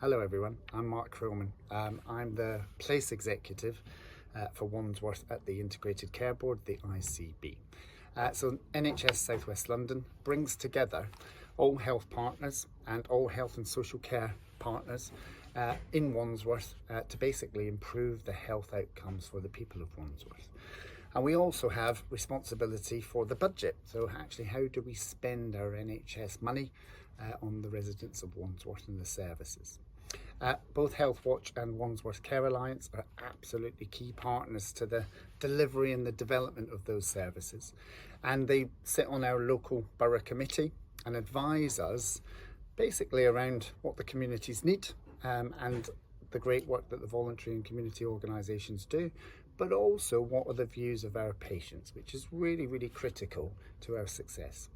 Hello everyone, I'm Mark Crowman. I'm the Place Executive for Wandsworth at the Integrated Care Board, the ICB. So NHS South West London brings together all health partners and all health and social care partners in Wandsworth to basically improve the health outcomes for the people of Wandsworth. And we also have responsibility for the budget. So actually, how do we spend our NHS money on the residents of Wandsworth and the services? Both Healthwatch and Wandsworth Care Alliance are absolutely key partners to the delivery and the development of those services. And they sit on our local borough committee and advise us basically around what the communities need and the great work that the voluntary and community organisations do, but also what are the views of our patients, which is really, really critical to our success.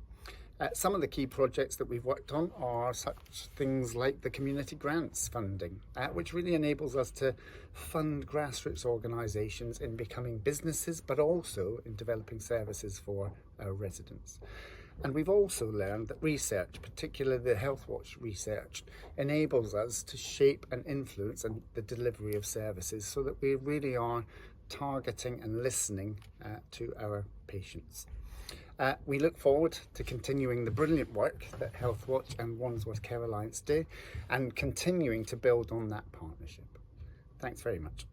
Some of the key projects that we've worked on are such things like the community grants funding, which really enables us to fund grassroots organisations in becoming businesses, but also in developing services for our residents. And we've also learned that research, particularly the Healthwatch research, enables us to shape and influence the delivery of services so that we really are targeting and listening to our patients. We look forward to continuing the brilliant work that Healthwatch and Wandsworth Care Alliance do and continuing to build on that partnership. Thanks very much.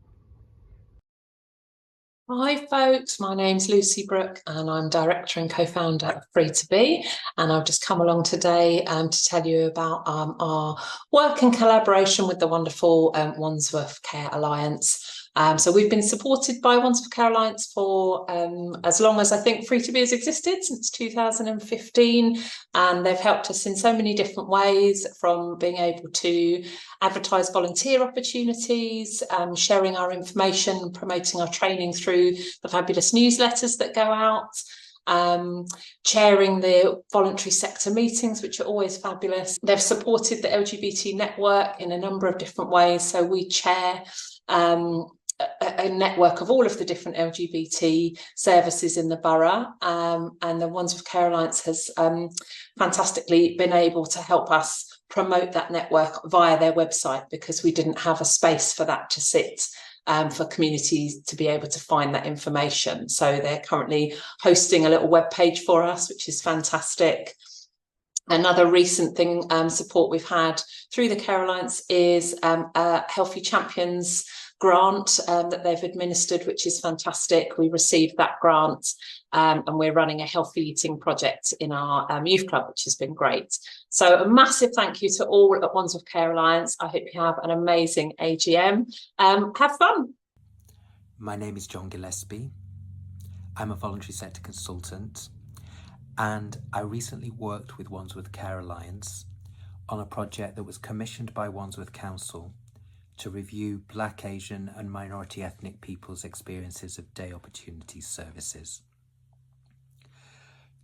Hi folks, my name's Lucy Brooke and I'm director and co-founder of Free2Be, and I've just come along today to tell you about our work in collaboration with the wonderful Wandsworth Care Alliance. So we've been supported by Wandsworth Care Alliance for as long as I think Free2Be has existed, since 2015, and they've helped us in so many different ways, from being able to advertise volunteer opportunities, sharing our information, promoting our training through the fabulous newsletters that go out, chairing the voluntary sector meetings, which are always fabulous. They've supported the LGBT network in a number of different ways. So we chair a network of all of the different LGBT services in the borough, and the Wandsworth Care Alliance has fantastically been able to help us promote that network via their website, because we didn't have a space for that to sit for communities to be able to find that information. So they're currently hosting a little web page for us, which is fantastic. Another recent thing, support we've had through the Care Alliance is a Healthy Champions grant that they've administered, which is fantastic. We received that grant and we're running a healthy eating project in our youth club, which has been great. So a massive thank you to all at Wandsworth Care Alliance. I hope you have an amazing AGM. Have fun. My name is John Gillespie. I'm a voluntary sector consultant, and I recently worked with Wandsworth Care Alliance on a project that was commissioned by Wandsworth Council to review Black, Asian and minority ethnic people's experiences of day opportunity services.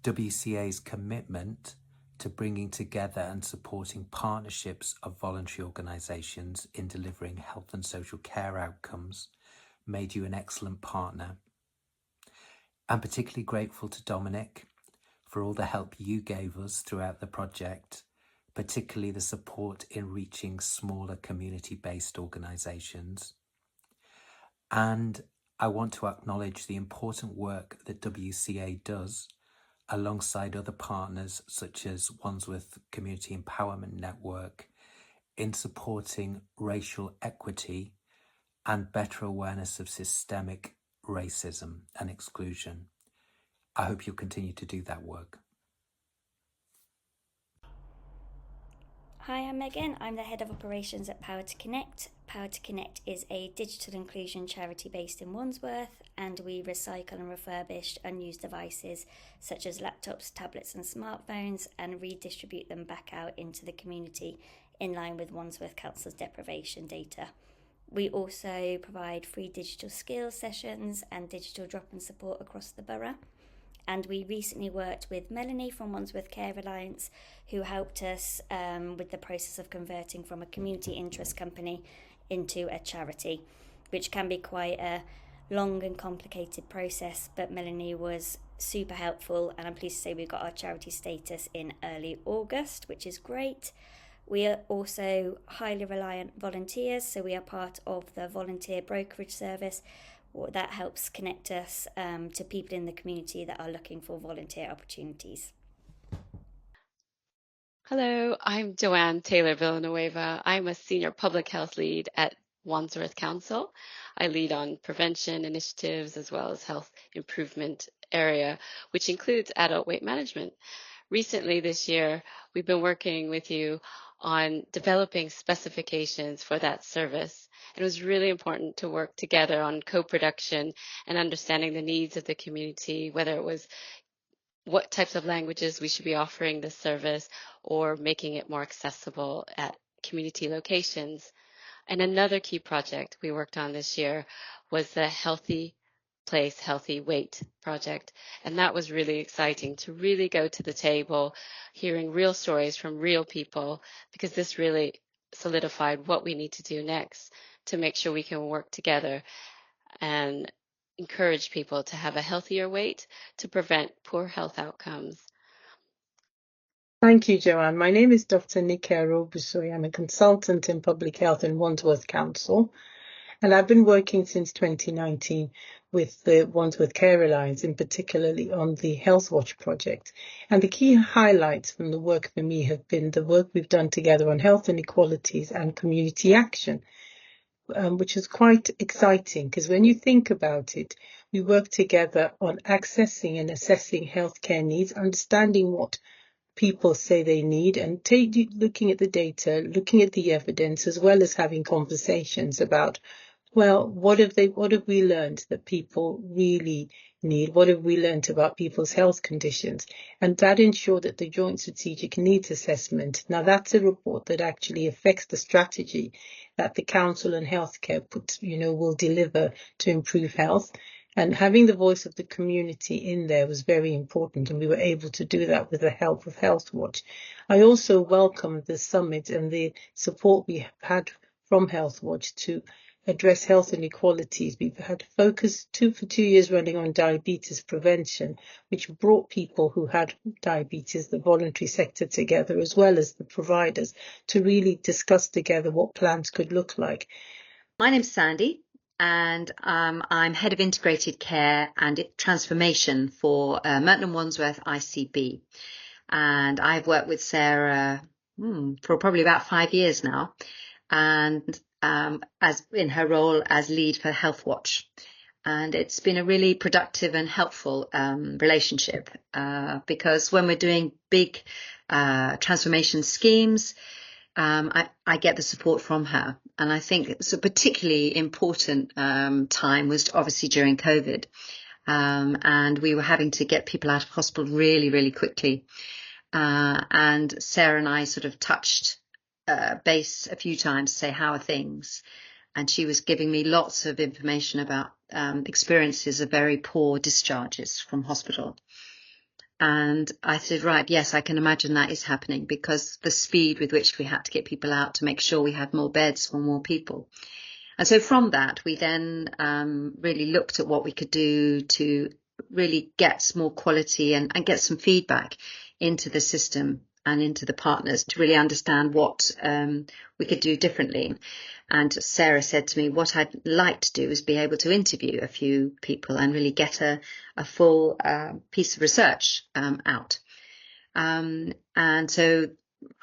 WCA's commitment to bringing together and supporting partnerships of voluntary organisations in delivering health and social care outcomes made you an excellent partner. I'm particularly grateful to Dominic for all the help you gave us throughout the project, particularly the support in reaching smaller community-based organisations. And I want to acknowledge the important work that WCA does alongside other partners such as Wandsworth Community Empowerment Network in supporting racial equity and better awareness of systemic racism and exclusion. I hope you'll continue to do that work. Hi, I'm Megan. I'm the Head of Operations at Power to Connect. Power to Connect is a digital inclusion charity based in Wandsworth, and we recycle and refurbish unused devices such as laptops, tablets and smartphones and redistribute them back out into the community in line with Wandsworth Council's deprivation data. We also provide free digital skills sessions and digital drop-in support across the borough. And we recently worked with Melanie from Wandsworth Care Alliance, who helped us with the process of converting from a community interest company into a charity, which can be quite a long and complicated process, but Melanie was super helpful, and I'm pleased to say we got our charity status in early August, which is great. We are also highly reliant volunteers, so we are part of the volunteer brokerage service that helps connect us to people in the community that are looking for volunteer opportunities. Hello, I'm Joanne Taylor Villanueva. I'm a senior public health lead at Wandsworth Council. I lead on prevention initiatives as well as health improvement area, which includes adult weight management. Recently this year, we've been working with you on developing specifications for that service. It was really important to work together on co-production and understanding the needs of the community, whether it was what types of languages we should be offering this service or making it more accessible at community locations. And another key project we worked on this year was the Healthy Place, Healthy Weight project. And that was really exciting to really go to the table, hearing real stories from real people, because this really solidified what we need to do next to make sure we can work together and encourage people to have a healthier weight to prevent poor health outcomes. Thank you, Joanne. My name is Dr. Nike Arobusoy. I'm a consultant in public health in Wandsworth Council, and I've been working since 2019 with the Wandsworth Care Alliance, in particularly on the Health Watch project. And the key highlights from the work for me have been the work we've done together on health inequalities and community action, which is quite exciting because when you think about it, we work together on accessing and assessing healthcare needs, understanding what people say they need, and looking at the data, looking at the evidence, as well as having conversations about, well, what have we learned that people really need? What have we learned about people's health conditions? And that ensured that the Joint Strategic Needs Assessment, now that's a report that actually affects the strategy that the Council and Healthcare will deliver to improve health. And having the voice of the community in there was very important, and we were able to do that with the help of Health Watch. I also welcome the summit and the support we have had from Health Watch to address health inequalities. We've had focus for 2 years running on diabetes prevention, which brought people who had diabetes, the voluntary sector together, as well as the providers, to really discuss together what plans could look like. My name's Sandy, and I'm Head of Integrated Care and Transformation for Merton and Wandsworth ICB. And I've worked with Sarah for probably about 5 years now, and as in her role as lead for Health Watch. And it's been a really productive and helpful relationship because when we're doing big transformation schemes, I get the support from her. And I think it's a particularly important time was obviously during COVID. And we were having to get people out of hospital really, really quickly. And Sarah and I sort of touched base a few times to say, how are things? And she was giving me lots of information about experiences of very poor discharges from hospital. And I said, right, yes, I can imagine that is happening because the speed with which we had to get people out to make sure we had more beds for more people. And so from that, we then really looked at what we could do to really get more quality and get some feedback into the system and into the partners to really understand what we could do differently. And Sarah said to me, what I'd like to do is be able to interview a few people and really get a full piece of research out. And so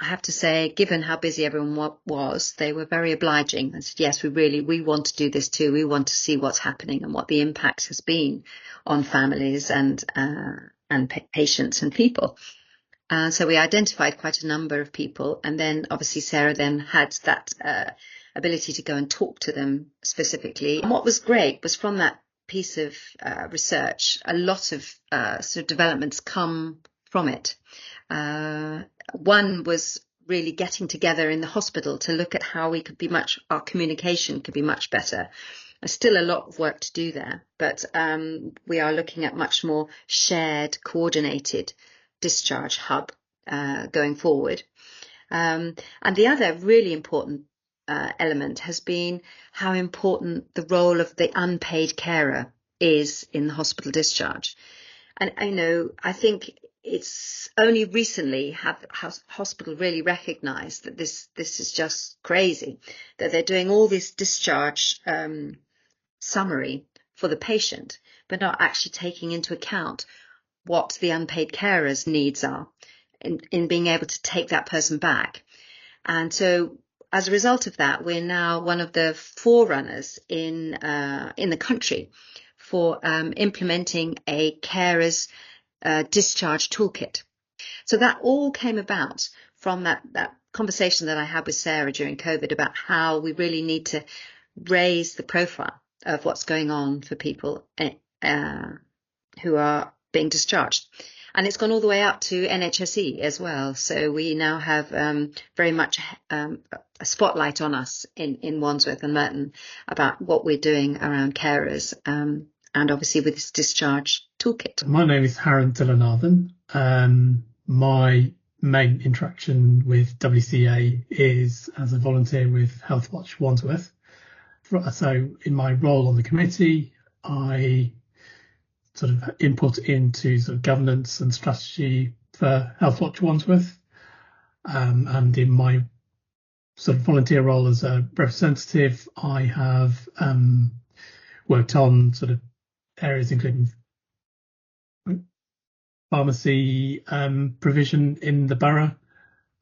I have to say, given how busy everyone was, they were very obliging and said, yes, we want to do this too. We want to see what's happening and what the impact has been on families and patients and people. So we identified quite a number of people. And then obviously Sarah then had that ability to go and talk to them specifically. And what was great was from that piece of research, a lot of sort of developments come from it. One was really getting together in the hospital to look at how we could our communication could be much better. There's still a lot of work to do there, but we are looking at much more shared, coordinated discharge hub going forward. And the other really important element has been how important the role of the unpaid carer is in the hospital discharge. And I think it's only recently have hospital really recognised that this is just crazy, that they're doing all this discharge summary for the patient, but not actually taking into account what the unpaid carer's needs are in being able to take that person back. And so as a result of that, we're now one of the forerunners in the country for implementing a carer's discharge toolkit. So that all came about from that conversation that I had with Sarah during COVID about how we really need to raise the profile of what's going on for people who are being discharged. And it's gone all the way up to NHSE as well. So we now have very much a spotlight on us in Wandsworth and Merton about what we're doing around carers, and obviously with this discharge toolkit. My name is Haran Tillanathan. My main interaction with WCA is as a volunteer with Healthwatch Wandsworth. So in my role on the committee, I sort of input into sort of governance and strategy for Healthwatch Wandsworth. And in my sort of volunteer role as a representative, I have worked on sort of areas including pharmacy provision in the borough,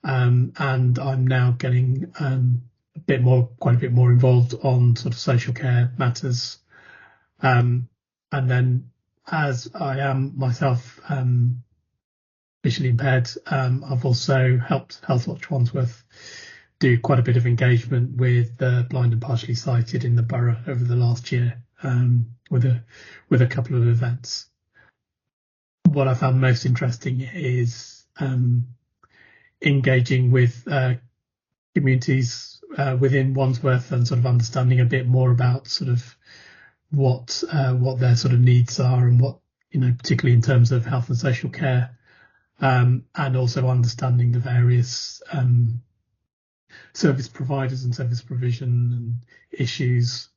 and I'm now getting quite a bit more involved on sort of social care matters. And then, as I am myself visually impaired, I've also helped Healthwatch Wandsworth do quite a bit of engagement with the blind and partially sighted in the borough over the last year, with a couple of events. What I found most interesting is engaging with communities within Wandsworth and sort of understanding a bit more about sort of what their sort of needs are and what, particularly in terms of health and social care, and also understanding the various service providers and service provision and issues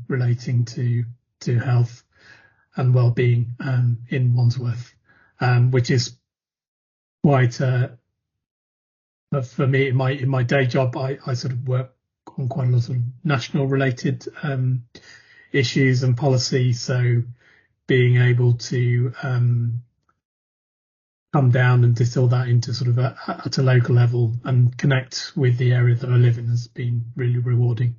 relating to health and well-being in Wandsworth, which is quite for me in my day job. I sort of work on quite a lot of national related issues and policy, so being able to come down and distill that into sort of at a local level and connect with the area that I live in has been really rewarding.